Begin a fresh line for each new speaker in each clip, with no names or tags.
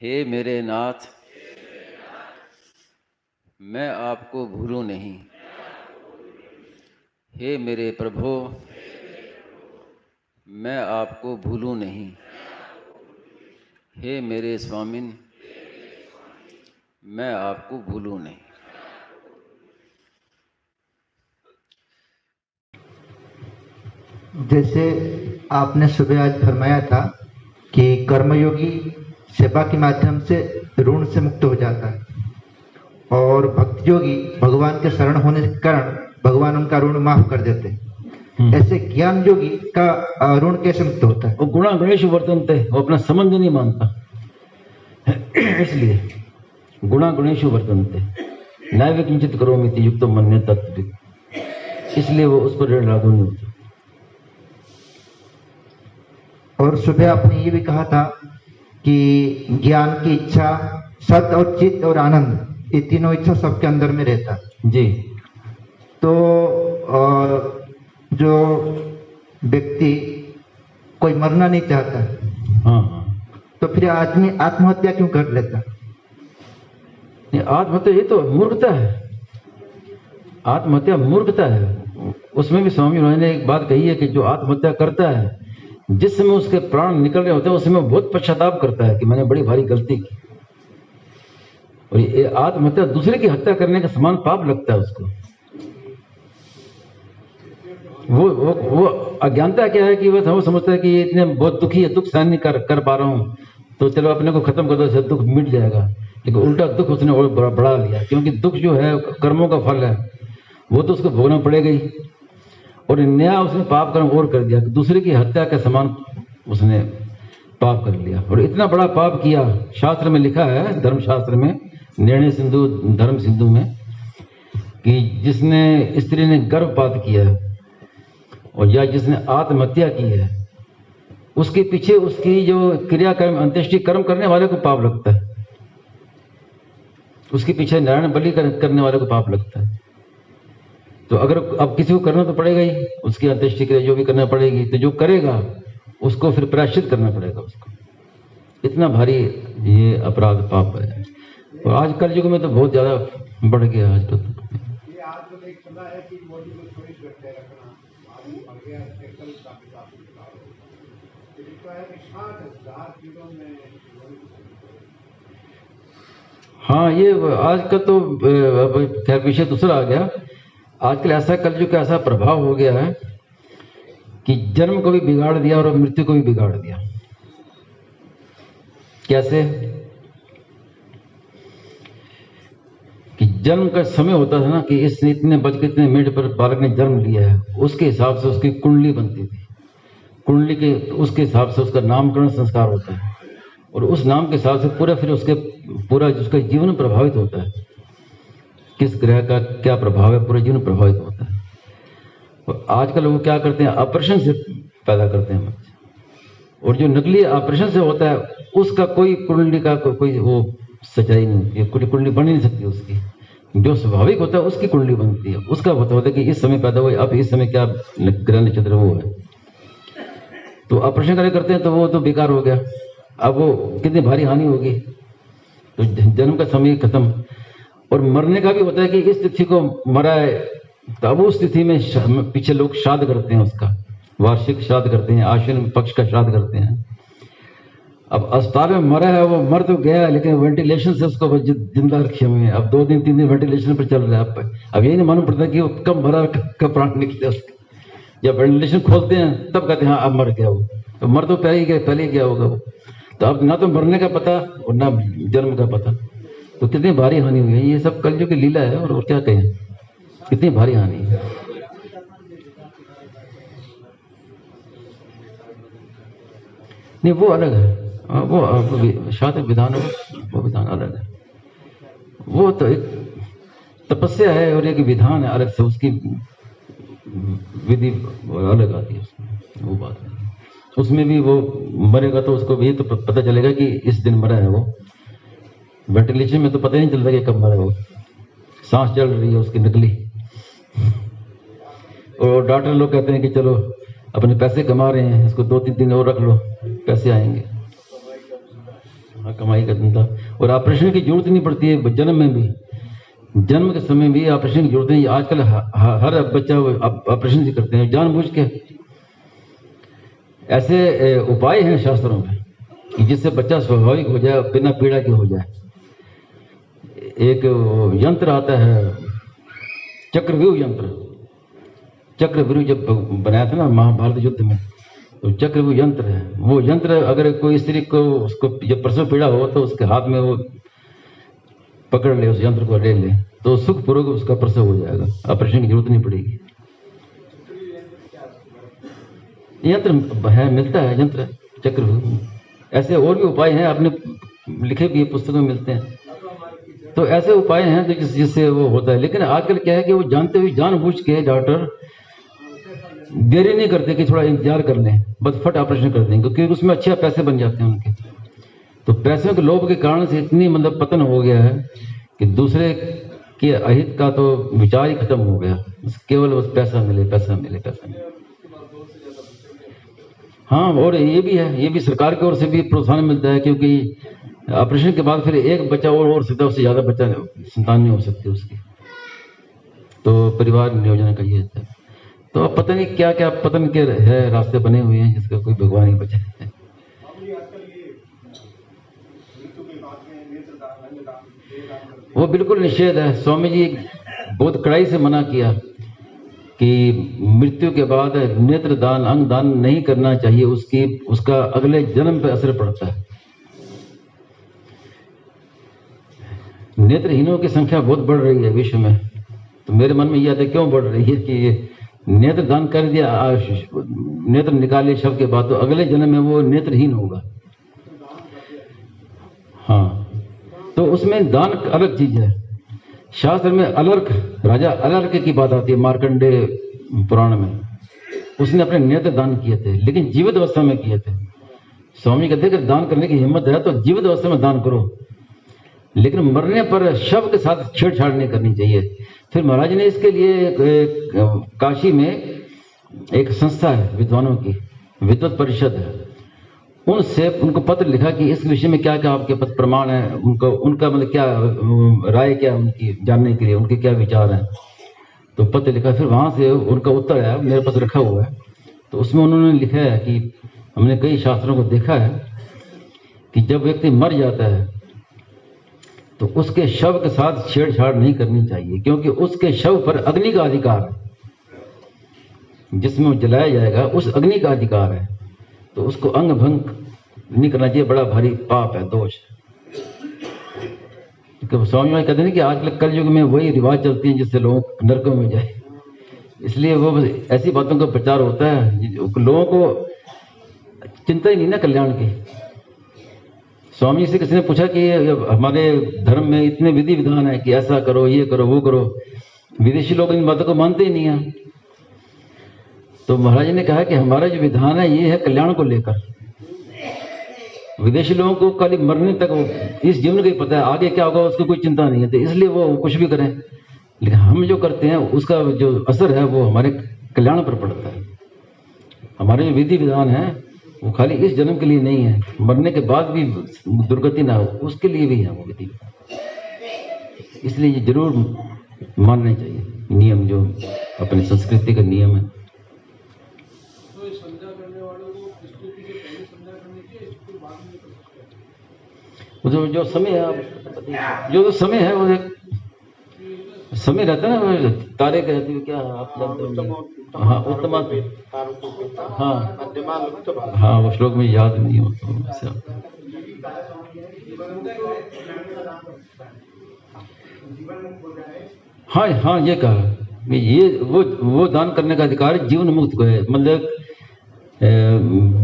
हे मेरे नाथ, मैं आपको भूलूं नहीं। हे मेरे प्रभु, मैं आपको भूलूं नहीं। हे मेरे स्वामिन, मैं आपको भूलूं नहीं।
जैसे आपने सुबह आज फरमाया था कि कर्मयोगी सेवा के माध्यम से ऋण से मुक्त हो जाता है और भक्ति योगी भगवान के शरण होने के कारण भगवान उनका ऋण माफ कर देते हैं। ऐसे ज्ञान योगी का ऋण कैसे मुक्त होता है?
वो गुणा गणेश वर्तनते, वो अपना संबंध नहीं मानता, इसलिए गुणा गणेश वर्तनते नैव किंचित करोमिति युक्त मन्य तत्व, इसलिए वो उस पर ऋण लागू नहीं होता।
और सुबह आपने ये भी कहा था कि ज्ञान की इच्छा, सत और चित्त और आनंद, ये तीनों इच्छा सबके अंदर में रहता है
जी।
तो जो व्यक्ति कोई मरना नहीं चाहता,
हाँ,
तो फिर आदमी आत्महत्या क्यों कर लेता?
आत्महत्या ये तो मूर्खता है, आत्महत्या मूर्खता है। उसमें भी स्वामी उन्होंने एक बात कही है कि जो आत्महत्या करता है, जिस समय उसके प्राण निकल रहे होते हैं, उस समय बहुत पश्चाताप करता है कि मैंने बड़ी भारी गलती की। और ये आत्महत्या दूसरे की हत्या करने का समान पाप लगता है उसको। वो अज्ञानता क्या है कि वो समझता है कि ये इतने बहुत दुखी है, दुख सहन नहीं कर पा रहा हूं, तो चलो अपने को खत्म कर दो, दुख मिट जाएगा। लेकिन उल्टा दुख उसने और बढ़ा लिया, क्योंकि दुख जो है कर्मों का फल है, वो तो उसको भोगना पड़ेगा ही। और नया उसने पाप कर्म और कर दिया, दूसरे की हत्या के समान उसने पाप कर लिया। और इतना बड़ा पाप किया, शास्त्र में लिखा है, धर्मशास्त्र में, निर्णय सिंधु धर्म सिंधु में, कि जिसने स्त्री ने गर्भपात किया है और या जिसने आत्महत्या की है, उसके पीछे उसकी जो क्रियाकर्म अंत्येष्टि कर्म करने वाले को पाप लगता है, उसके पीछे नारायण बलि करने वाले को पाप लगता है। तो अगर अब किसी को करना तो पड़ेगा ही, उसकी अंत्येष्टि क्रिया जो भी करना पड़ेगी, तो जो करेगा उसको फिर प्रायश्चित करना पड़ेगा उसको। इतना भारी ये अपराध पाप है। और आज कल युग में तो बहुत ज्यादा बढ़ गया आजकल।
ये आजकल एक समय है कि मोदी को चोरी करते रखना, आदमी मर गया, टेक्सल का हिसाब निकालो, तो है कि 60,000 किलो में।
हाँ, ये आजकल तो खैर विषय दूसरा आ गया। आजकल ऐसा कलयुग का ऐसा प्रभाव हो गया है कि जन्म को भी बिगाड़ दिया और मृत्यु को भी बिगाड़ दिया। कैसे? कि जन्म का समय होता था ना, कि इसने इतने बज के इतने मिनट पर बालक ने जन्म लिया है, उसके हिसाब से उसकी कुंडली बनती थी। कुंडली के उसके हिसाब से उसका नामकरण संस्कार होता है, और उस नाम के हिसाब से पूरा फिर उसके पूरा उसका जीवन प्रभावित होता है। किस ग्रह का क्या प्रभाव है, पूरा जीवन प्रभावित होता है। और आजकल वो क्या करते हैं, ऑपरेशन से पैदा करते हैं बच्चे, और जो नकली ऑपरेशन से होता है उसका कोई कुंडली का कोई वो सच्चाई नहीं होती है, कोई कुंडली बन ही नहीं सकती उसकी। जो स्वाभाविक होता है उसकी कुंडली बनती है, उसका होता है कि इस समय पैदा हुए, अब इस समय क्या ग्रह नक्षत्र वो है। तो ऑपरेशन करते हैं तो वो तो बेकार हो गया, अब वो कितनी भारी हानि होगी। तो जन्म का समय खत्म। और मरने का भी होता है कि इस तिथि को मरा है, तो अब उस तिथि में पीछे लोग श्राद्ध करते हैं, उसका वार्षिक श्राद्ध करते हैं, आश्विन पक्ष का श्राद्ध करते हैं। अब अस्पताल में मरा है, वो मर तो गया, लेकिन वेंटिलेशन से उसको जिंदा रखे हुए हैं। अब 2 दिन 3 दिन वेंटिलेशन पर चल रहा है। अब यही नहीं मालूम पड़ता कि वो कब मरा, कब प्राण निकले उसके। जब वेंटिलेशन खोलते हैं तब कहते हैं हाँ अब मर गया वो, तो मर तो पहले ही गया होगा वो। तो अब ना तो मरने का पता और ना जन्म का पता, तो कितनी भारी हानि हुई है। ये सब कलयुग की लीला है, और क्या कहें, कितनी भारी हानि है। नहीं, वो अलग है, वो शास्त्र विधान, वो विधान अलग है। वो तो एक तपस्या है और एक विधान है अलग से, उसकी विधि अलग आती है उसमें, वो बात है। उसमें भी वो मरेगा तो उसको भी तो पता चलेगा कि इस दिन मरा है वो। वेंटिलेशन में तो पता ही नहीं चलता कि कब मरा वो, सांस चल रही है उसकी नकली। और डॉक्टर लोग कहते हैं कि चलो अपने पैसे कमा रहे हैं, इसको 2-3 दिन और रख लो, पैसे आएंगे। हाँ, कमाई का धंधा। और ऑपरेशन की जरूरत नहीं पड़ती है जन्म में भी, जन्म के समय भी ऑपरेशन की जरूरत नहीं। आजकल हर बच्चा ऑपरेशन से करते हैं जानबूझ के। ऐसे उपाय हैं शास्त्रों में कि जिससे बच्चा स्वाभाविक हो जाए, बिना पीड़ा के हो जाए। एक यंत्र आता है चक्रव्यूह यंत्र। चक्रव्यूह जब बनाया था ना महाभारत युद्ध में, तो चक्रव्यूह यंत्र है। वो यंत्र अगर कोई स्त्री को उसको जब प्रसव पीड़ा हो तो उसके हाथ में वो पकड़ ले, उस यंत्र को ले ले, तो सुखपूर्वक उसका प्रसव हो जाएगा, ऑपरेशन की जरूरत नहीं पड़ेगी। यंत्र है, मिलता है यंत्र चक्रव्यूह। ऐसे और भी उपाय हैं, आपने लिखे भी पुस्तकों में मिलते हैं। तो ऐसे उपाय हैं तो जिससे वो होता है। लेकिन आजकल क्या है कि वो जानते हुए जानबूझ के डॉक्टर देरी नहीं करते कि थोड़ा इंतजार कर लें, बस फट ऑपरेशन कर देंगे, क्योंकि उसमें अच्छे पैसे बन जाते हैं उनके। तो पैसों के लोभ के कारण से इतनी मतलब पतन हो गया है कि दूसरे के अहित का तो विचार ही खत्म हो गया, केवल बस पैसा मिले, पैसा मिले, पैसा मिले। हाँ, और ये भी है, ये भी सरकार की ओर से भी प्रोत्साहन मिलता है, क्योंकि ऑपरेशन के बाद फिर एक बच्चा और हो सकता है, उससे ज्यादा बच्चा संतान नहीं हो सकती उसकी। तो परिवार नियोजन का ये है। तो अब पता नहीं क्या क्या पतन के है रास्ते बने हुए हैं, जिसका कोई भगवान ही बचे। वो बिल्कुल निषेध है। स्वामी जी बहुत कड़ाई से मना किया कि मृत्यु के बाद नेत्र दान, अंग दान नहीं करना चाहिए, उसका अगले जन्म पर असर पड़ता है। नेत्रहीनों की संख्या बहुत बढ़ रही है विश्व में। तो मेरे मन में यह आता है क्यों बढ़ रही है कि नेत्र दान कर दिया, नेत्र निकाले शव के बाद, तो अगले जन्म में वो नेत्रहीन होगा। हाँ, तो उसमें दान अलग चीज है। शास्त्र में अलर्क, राजा अलर्क की बात आती है मार्कंडेय पुराण में। उसने अपने नेत्र दान किए थे, लेकिन जीवित अवस्था में किए थे। स्वामी कहते हैं कि दान करने की हिम्मत है तो जीवित अवस्था में दान करो, लेकिन मरने पर शव के साथ छेड़छाड़ नहीं करनी चाहिए। फिर महाराज ने इसके लिए काशी में एक संस्था है विद्वानों की, विद्वत परिषद है, उनसे उनको पत्र लिखा कि इस विषय में क्या क्या आपके पास प्रमाण है, उनका मतलब क्या राय, क्या उनकी जानने के लिए उनके क्या विचार हैं। तो पत्र लिखा, फिर वहां से उनका उत्तर आया, मेरे पास रखा हुआ है। तो उसमें उन्होंने लिखा है कि हमने कई शास्त्रों को देखा है कि जब व्यक्ति मर जाता है तो उसके शव के साथ छेड़छाड़ नहीं करनी चाहिए, क्योंकि उसके शव पर अग्नि का अधिकार है, जिसमें वो जलाया जाएगा उस अग्नि का अधिकार है। तो उसको अंग भंग नहीं करना चाहिए, बड़ा भारी पाप है, दोष है। स्वामी जी कहते हैं कि आजकल कलयुग में वही रिवाज चलती है जिससे लोग नरकों में जाए, इसलिए वो ऐसी बातों का प्रचार होता है, लोगों को चिंता ही नहीं ना कल्याण की। स्वामी से किसी ने पूछा कि हमारे धर्म में इतने विधि विधान है कि ऐसा करो, ये करो, वो करो, विदेशी लोग इन बातों को मानते ही नहीं है। तो महाराज ने कहा कि हमारा जो विधान है ये है कल्याण को लेकर। विदेशी लोगों को खाली मरने तक इस जीवन का ही पता है, आगे क्या होगा उसको कोई चिंता नहीं है, तो इसलिए वो कुछ भी करें। लेकिन हम जो करते हैं उसका जो असर है वो हमारे कल्याण पर पड़ता है। हमारे जो विधि विधान है वो खाली इस जन्म के लिए नहीं है, मरने के बाद भी दुर्गति ना हो उसके लिए भी है वो विधि। इसलिए ये जरूर मानने चाहिए नियम, जो अपनी संस्कृति का नियम है। जो समय है, जो समय है वो एक समय रहता है ना, तारे कहते हैं क्या आप जानते हो? हाँ, उत्तम, हाँ वो श्लोक में याद नहीं हो तो हाँ हाँ, ये कहा ये वो दान करने का अधिकार जीवन मुक्त को है, मतलब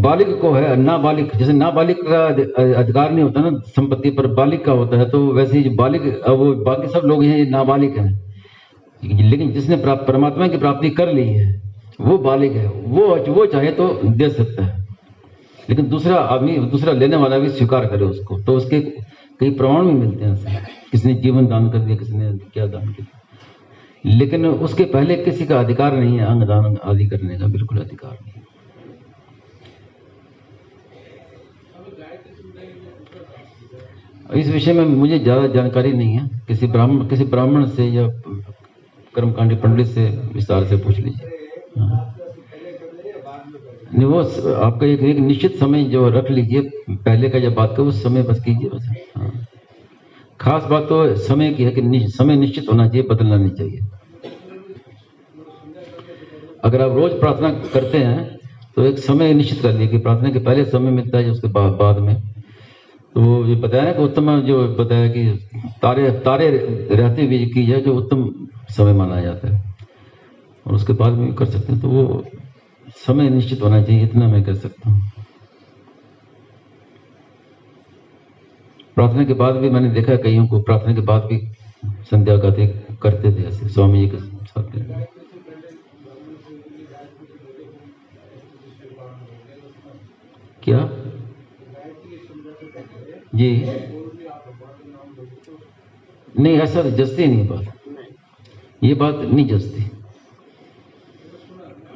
बालिक को है। नाबालिग, जैसे नाबालिग का अधिकार नहीं होता ना संपत्ति पर, बालिक का होता है। तो वैसे ही बालिक, वो बाकी सब लोग हैं नाबालिग हैं, लेकिन जिसने परमात्मा की प्राप्ति कर ली है वो बालिग है, वो चाहे तो दे सकता है। लेकिन दूसरा आदमी, दूसरा लेने वाला भी स्वीकार करे उसको, तो उसके कई प्रमाण भी मिलते हैं। किसने जीवन दान कर दिया, किसने क्या दान किया, लेकिन उसके पहले किसी का अधिकार नहीं है अंग दान आदि करने का, बिल्कुल अधिकार नहीं। इस विषय में मुझे ज्यादा जानकारी नहीं है, किसी ब्राह्मण से या कर्मकांडी पंडित से विस्तार से पूछ लीजिए। हाँ। नहीं, वो आपका एक निश्चित समय जो रख लीजिए, पहले का जब बात करो उस समय बस कीजिए बस। हाँ। खास बात तो समय की है कि समय निश्चित होना चाहिए, बदलना नहीं चाहिए। अगर आप रोज प्रार्थना करते हैं तो एक समय निश्चित कर लीजिए कि प्रार्थना के पहले समय मिलता है, उसके बाद में। तो ये बताया ना कि उत्तम, जो बताया कि तारे रहते हुए की जाए जो उत्तम समय माना जाता है, और उसके बाद में कर सकते हैं। तो वो समय निश्चित होना चाहिए, इतना मैं कह सकता हूँ। प्रार्थना के बाद भी मैंने देखा कईयों को प्रार्थना के बाद भी संध्या गाते करते थे ऐसे स्वामी जी के साथ। क्या जी? नहीं, ऐसा जस्ती नहीं बात, ये बात नहीं जस्ती।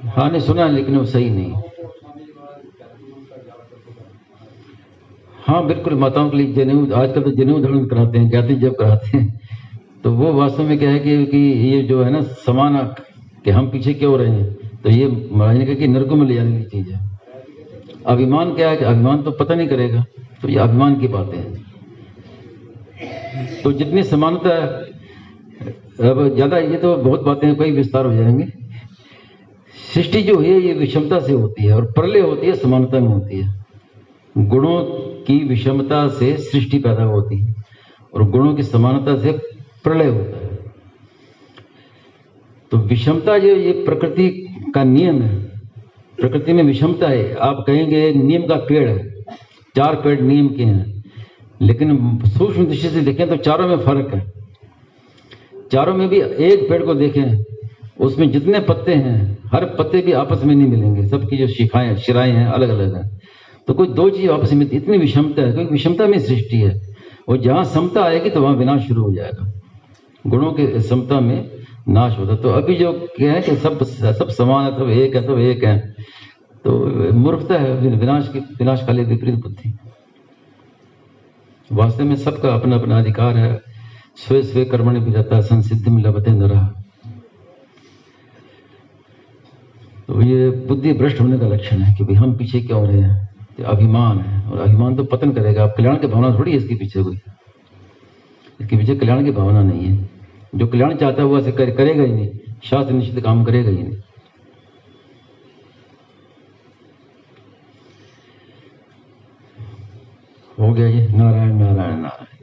हाँ, नहीं सुना, लेकिन वो सही नहीं। हाँ बिल्कुल, माताओं के लिए जनेऊ, आजकल तो जनेऊ धारण कराते हैं, ज्ञाति जब कराते हैं, तो वो वास्तव में क्या है कि ये जो है ना समान कि हम पीछे क्यों रहे हैं, तो ये महाराज ने कहा कि नरकों में ले जाने की चीज है। अभिमान क्या है कि अभिमान तो पता नहीं करेगा, तो ये अभिमान की बातें हैं। तो जितनी समानता है, अब ज्यादा ये तो बहुत बातें हैं, कोई विस्तार हो जाएंगे। सृष्टि जो है ये विषमता से होती है, और प्रलय होती है समानता में होती है। गुणों की विषमता से सृष्टि पैदा होती है, और गुणों की समानता से प्रलय होता है। तो विषमता जो ये प्रकृति का नियम है, प्रकृति में विषमता है। आप कहेंगे नीम का पेड़ है, 4 पेड़ नीम के हैं, लेकिन सूक्ष्म दृष्टि से देखें तो चारों में फर्क है। चारों में भी एक पेड़ को देखें, उसमें जितने पत्ते हैं हर पत्ते भी आपस में नहीं मिलेंगे, सबकी जो शिराएं हैं अलग अलग हैं। तो कोई 2 चीज आपस में, इतनी विषमता है, क्योंकि विषमता में सृष्टि है। और जहां समता आएगी तो वहां विनाश शुरू हो जाएगा। गुणों के समता में नाश होता। तो अभी जो क्या है कि सब समान है, सब एक है, तो मूर्खता है, विनाशकाली विपरीत बुद्धि। वास्तव में सबका अपना अपना अधिकार है। स्वे स्वे कर्मणि विरतः संसिद्धिं लभते नरः। तो ये बुद्धि भ्रष्ट होने का लक्षण है कि भाई हम पीछे क्यों रहे हैं। तो अभिमान है, और अभिमान तो पतन करेगा। आप कल्याण की भावना थोड़ी है इसके पीछे, कोई इसके पीछे कल्याण की भावना नहीं है। जो कल्याण चाहता है वो ऐसे करेगा ही नहीं, शास्त्र निश्चित काम करेगा ही नहीं। हो गया ये। नारायण नारायण नारायण।